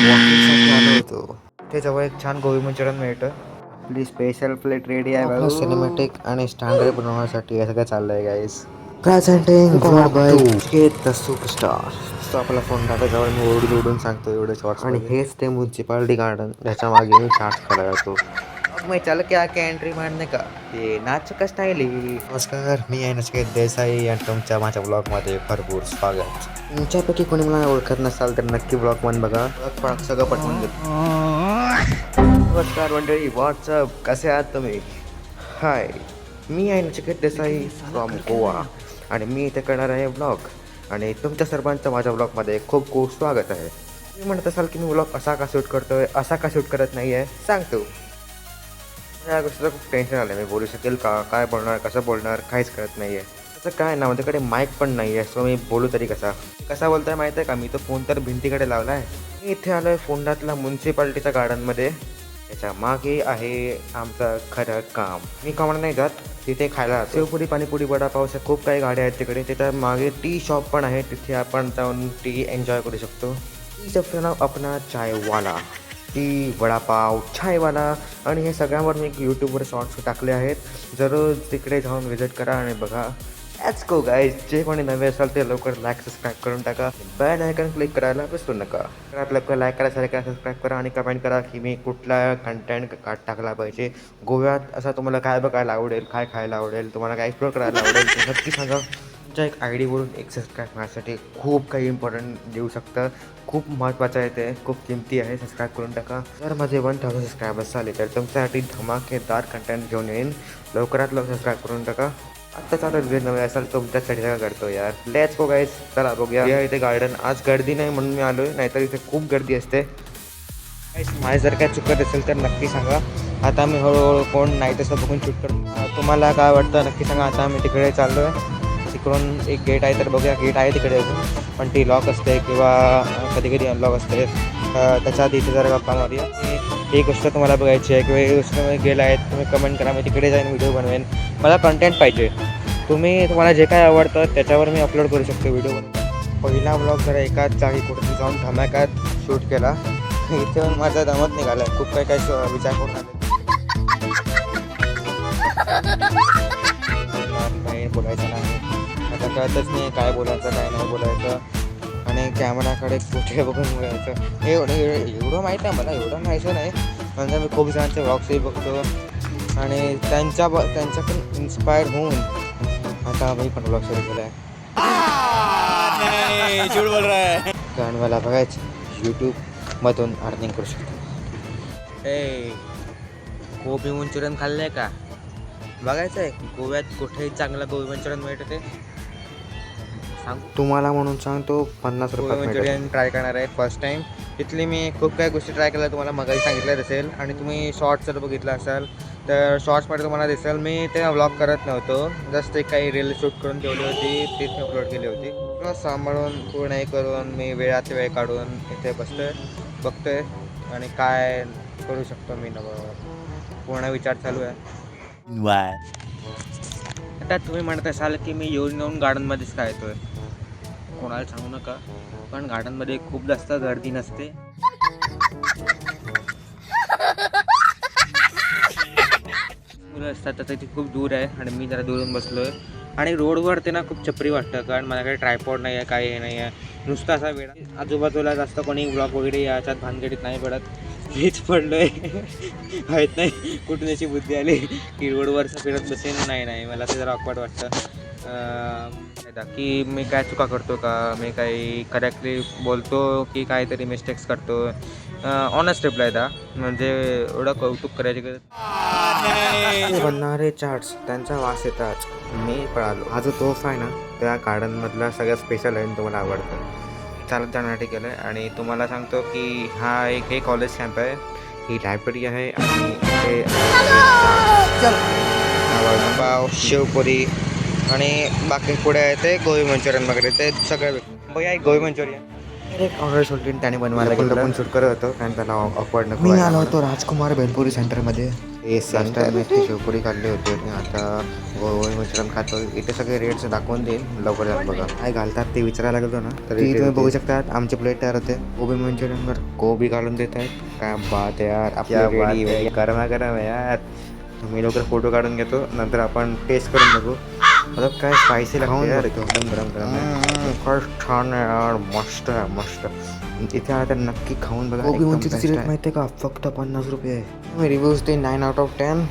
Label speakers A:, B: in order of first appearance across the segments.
A: वॉकिंगसाठी आलो होतो. ते जवळ एक छान गोबी मंचुरियन मिळतं. आपली स्पेशल प्लेट रेडी आहे भाऊ. सिनेमॅटिक आणि स्टँडर्ड बनवण्यासाठी हे सगळं चाललंय guys. Presenting vlog by Chiket the superstar. तो आपला फोन जवळ मी ओरडून सांगतो एवढे शॉर्ट्स. आणि हेच ते म्युन्सिपालिटी गार्डन ज्याच्या मागे मी चार्ज करायला जातो. मैं चल के आके एंट्री मारने का ये नाच का स्टाईल आहे. नमस्कार, मी आहे नचिकेत देसाई आणि तुमच्या माझ्या ब्लॉगमध्ये भरपूर स्वागत. तुमच्यापैकी कोणी मला ओळखत नसाल तर नक्की ब्लॉग वन बघा. सगळं पटवून देतो. नमस्कार मंडळी, व्हॉट्सअप, कसे आहात तुम्ही? हाय, मी आहे नचिकेत देसाई फ्रॉम गोवा आणि मी इथे करणार आहे ब्लॉग आणि तुमच्या सर्वांचं माझ्या ब्लॉगमध्ये खूप खूप स्वागत आहे. तुम्ही म्हणत असाल की मी ब्लॉग असा का शूट करतोय, असा का शूट करत नाही आहे, सांगतो. या गोष्टीचं खूप टेन्शन आलं आहे. मी बोलू शकेल का, काय बोलणार, कसं बोलणार, काहीच कळत नाही आहे. असं काय ना, माझ्याकडे माईक पण नाही आहे, सो मी बोलू तरी कसा बोलताय माहीत आहे का? मी तो फोन तर भिंतीकडे लावला आहे. मी इथे आलो आहे फोंडातल्या म्युन्सिपाल्टीच्या गार्डनमध्ये. त्याच्या मागे आहे आमचं खरं काम. मी कामाला नाही जात, तिथे खायला शेवपुरी, पाणीपुरी, वडापाव अशा खूप काही गाड्या आहेत तिकडे. त्याच्या मागे टी शॉप पण आहे, तिथे आपण जाऊन टी एन्जॉय करू शकतो. टी शॉपचं नाव अपना चायवाला. टी, वडापाव, चायवाला आणि हे सगळ्यांवर मी यूट्यूबवर शॉर्ट्स टाकले आहेत. जरूर तिकडे जाऊन व्हिजिट करा आणि बघा. Let's go guys. जे कोणी नवे असाल ते लवकर लाईक सबस्क्राईब करून टाका. बेल आयकॉन क्लिक करायला विसरू नका. लवकर लाईक करा, शेअर करा, सबस्क्राईब करा आणि कमेंट करा की मी कुठला कंटेंट टाकला पाहिजे. गोव्यात असं तुम्हाला काय बघायला आवडेल, काय खायला आवडेल, तुम्हाला काय एक्सप्लोर करायला आवडेल ते नक्की सांगा. तुमच्या एक आय डीवरून एक सबस्क्राईब माझ्यासाठी खूप काही इम्पॉर्टंट देऊ शकतं. खूप महत्त्वाचं आहे, ते खूप किमती आहे. सबस्क्राईब करून टाका. जर माझे 1000 सबस्क्रायबर्स झाले तर तुमच्यासाठी धमाकेदार कंटेंट घेऊन येईन. लवकरात लवकर सबस्क्राईब करून टाका. आत्ता चालत वेळ नवे असाल तुमच्यासाठी सगळं करतो यार. Let's go guys. चला बघूया. या इथे गार्डन आज गर्दी नाही म्हणून मी आलो आहे, नाहीतर इथे खूप गर्दी असते. माझे जर काय चुकत असेल तर नक्की सांगा. आता मी हळूहळू कोण नाही तसं बघून शूट करतो. तुम्हाला काय वाटतं नक्की सांगा. आता मी तिकडे चाललो आहे. तिकडून एक गेट आहे तर बघूया. गेट आहे तिकडे अजून, पण ती लॉक असते किंवा कधी कधी अनलॉक असते. त्याच्या आधी इथे जरा गप्पा मारूया. ही गोष्ट तुम्हाला बघायची आहे किंवा ही गोष्ट गेला आहे तुम्ही कमेंट करा. मी तिकडे जाईन, व्हिडिओ बनवेन. मला कंटेंट पाहिजे. तुम्हाला जे काय आवडतं त्याच्यावर मी अपलोड करू शकतो व्हिडिओ बनवून. पहिला ब्लॉग जरा एकाच जागी कुठे जाऊन धमाक्यात शूट केला. इथे माझा दमत निघाला. खूप काही विचार करून आले. नाही बोलायचं नाही, आता कळतच नाही काय बोलायचं काय नाही बोलायचं. आणि कॅमेराकडे कुठे बघून बोलायचं एवढं माहीत आहे मला. एवढं माहिती नाही म्हणजे मी खूप जणांचे व्लॉग्सही बघतो आणि त्यांच्याकडून इन्स्पायर होऊन आता मी पण ब्लॉग सुरू केला आहे. कारण मला बघायचं यूट्यूबमधून अर्निंग करू शकतो. गोबी मंचुरियन खाल्लं आहे का? बघायचं आहे गोव्यात कुठेही चांगला गोबी मंचुरियन मिळतं ते सांग तुम्हाला म्हणून सांगतो. 50 रुपये मंचुरियन ट्राय करणार आहे फर्स्ट टाईम. तिथली मी खूप काही गोष्टी ट्राय केल्या, तुम्हाला मगाही सांगितलं असेल. आणि तुम्ही शॉर्ट्स जर बघितलं असाल तर शॉर्ट्समध्ये तुम्हाला दिसेल मी ते व्लॉग करत नव्हतो. जस्ट एक काही रील शूट करून ठेवली होती, तीच मी अपलोड केली होती. सांभाळून पूर्ण करून मी वेळात वेळ काढून इथे बघतोय आणि काय करू शकतो मी नवं पूर्ण विचार चालू आहे. आता तुम्ही म्हणत असाल की मी येऊन गार्डनमध्येच काय येतोय. कोणाला सांगू नका, पण गार्डनमध्ये खूप जास्त गर्दी नसते. मुलं असतात तर ती खूप दूर आहे आणि मी जरा दूरून बसलो आहे. आणि रोडवर ते ना खूप चपरी वाटतं, कारण माझ्याकडे ट्रायपॉड नाही आहे, काही हे नाही आहे. नुसतं असा वेळा आजूबाजूला जास्त कोणी ब्लॉग वगैरे याच्यात भानगडीत नाही पडत. मीच पडलो आहे. माहीत नाही कुठून त्याची बुद्धी आली की रोडवरचं फिरत बसेन. नाही मला ते जरा ऑकवर्ड वाटतं की मी काय चुका करतो का, मी काही करेक्टली बोलतो की काहीतरी मिस्टेक्स करतो. ऑनेस्ट रिप्लाय द्या, म्हणजे एवढं कौतुक करायची गरज. बनणारे चार्ट्स त्यांचा वास येतात. मी पळालो. हा जो तोफ आहे ना त्या गार्डनमधला सगळ्यात स्पेशल आहे, तुम्हाला आवडतं. चालत जाण्यासाठी केलं आहे आणि तुम्हाला सांगतो की हा एक कॉलेज कॅम्प आहे, ही लायब्ररी आहे आणि इथे वडापाव, शेवपुरी आणि बाकी पुढे आहे ते गोबी मंचुरियन वगैरे ते सगळं बघा. एक गोबी मंचुरियन एक ऑर्डर सोडली त्याने बनवायला गेलं पण शूट करत होतो कारण त्याला ऑकवर्ड नको. मी आलो होतो राजकुमार भेलपुरी सेंटरमध्ये. लास्ट टाइम मी ती शेवपुरी खाल्ली होती आणि आता गोबी मंचुरियन खातो. इथे सगळे रेट्स दाखवून देईल लवकर जाऊन बघा. काय घालतात ते विचारायला गेलो ना तर इथे तुम्ही बघू शकतात आमची प्लेट तयार होते. गोबी मंचुरियनवर गोबी घालून देत आहेत. काय बात यार, आपल्या रेडी गरमा गरम आहे यार. मी लवकर फोटो काढून घेतो, नंतर आपण टेस्ट करून बघू. मतलब काय स्पायसी लागते यार, एकदम गरम गरम आहे. काय छान आहे यार, मस्त आहे मस्त. इथे आला तर नक्की खाऊन बघा. गोबी मंचुरियनची रेट माहिती आहे का, फक्त 50 रुपये आहे. रिव्ह्यूज ते 9 out of 10.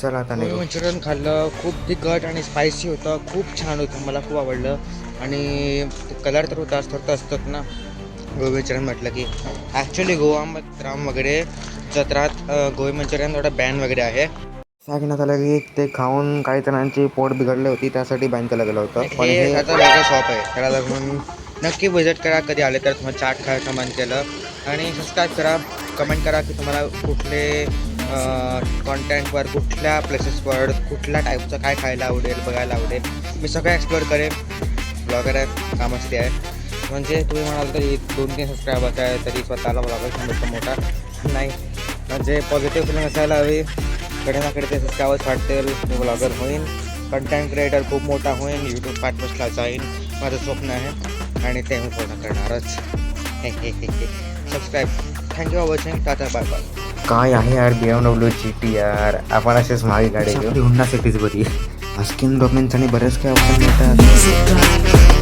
A: चला आता
B: गोबी मंचुरियन खाल्लं, खूप तिखट आणि स्पायसी होतं, खूप छान होतं, मला खूप आवडलं. आणि कलर तर होता असतात ना गोबी मंचुरियन म्हटलं की. ॲक्च्युली गोवा राम वगैरे जत्रात गोबी मंचुरियन थोडा बॅन वगैरे आहे.
A: सांगण्यात आलं की ते खाऊन काही जणांची पोट बिघडली होती, त्यासाठी बॅन केलं गेलं होतं. पण
B: हे आता वेगळं शॉप आहे, त्याला म्हणून नक्की विजिट करा. कधी आले तर तुम्हाला चाट खायचं मन केलं. आणि सबस्क्राईब करा, कमेंट करा की तुम्हाला कुठले कॉन्टेंटवर, कुठल्या प्लेसेसवर, कुठल्या टाईपचं काय खायला आवडेल, बघायला आवडेल. मी सगळं एक्सप्लोअर करेन. ब्लॉगर आहे, कामासाठी आहे. म्हणजे तुम्ही म्हणाल तरी 2-3 सबस्क्रायबर्स आहे तरी स्वतःला ब्लॉगर समजतं मोठा नाही. म्हणजे पॉझिटिव्ह फिलिंग असायला हवी. कडे ना कडे ते सबस्क्रायबर्स वाटतील, मी ब्लॉगर होईन, कंटेंट क्रिएटर खूप मोठा होईन, यूट्यूब पार्टनर्सला जाईन, माझं स्वप्न आहे आणि ते मी पूर्ण करणारच. Subscribe. Thank you for watching. Tata bye bye.
A: काय आहे यार BMW GT यार, आपण असेच मागे गाडी घेऊ. हुंडा सिटीज बरी. स्किन गव्हर्नमेंटने बरेच काही ऑप्शन मिळतात.